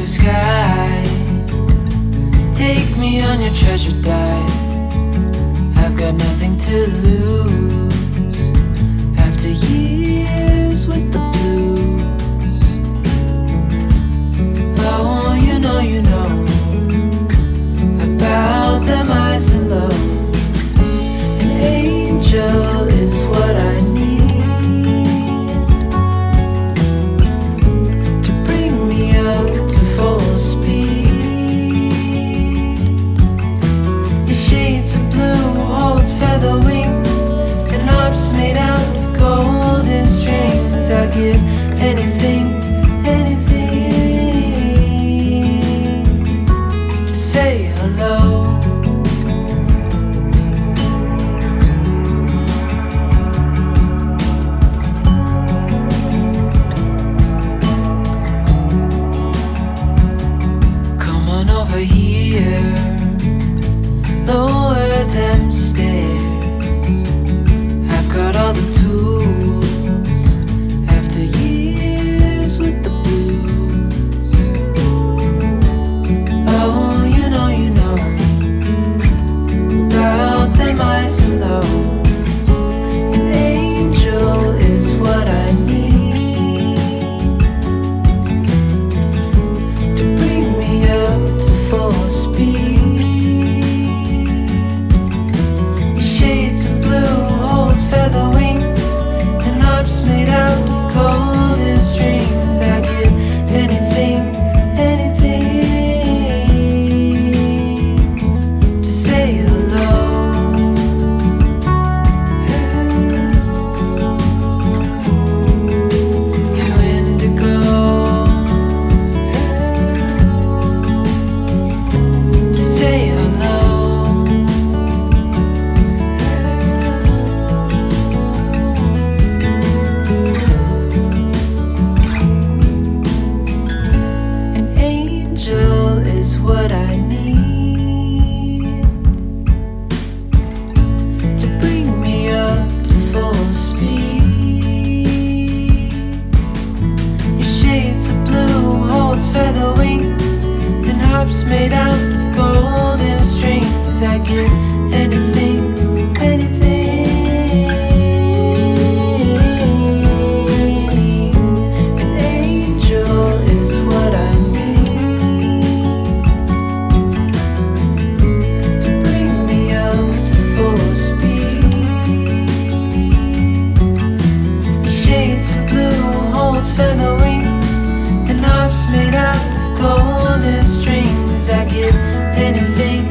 blue sky. Take me on your treasure dive. I've got nothing to lose after years with the blues. Oh, you know about them highs and lows. An angel is what I need to bring me up to full speed. Your shades of blue holds feather wings and arms made out of golden strings. I give anything to say hello. Come on over here, lower them stairs. I've got all the tools after years with the blues. Oh, you know about them highs and lows. An angel is what I need to bring me up to full speed. Your shades of blue holds feather wings and arms made out of golden strings. I give anything to say hello. To indigo, to say hello. An angel is what I need to bring me up to full speed. Your shades of blue holds feather wings and harps made out of golden strings. I give anything. An angel is what I need to bring me up to full speed. Shades of blue holds feather wings and arms made out of golden strings. I give anything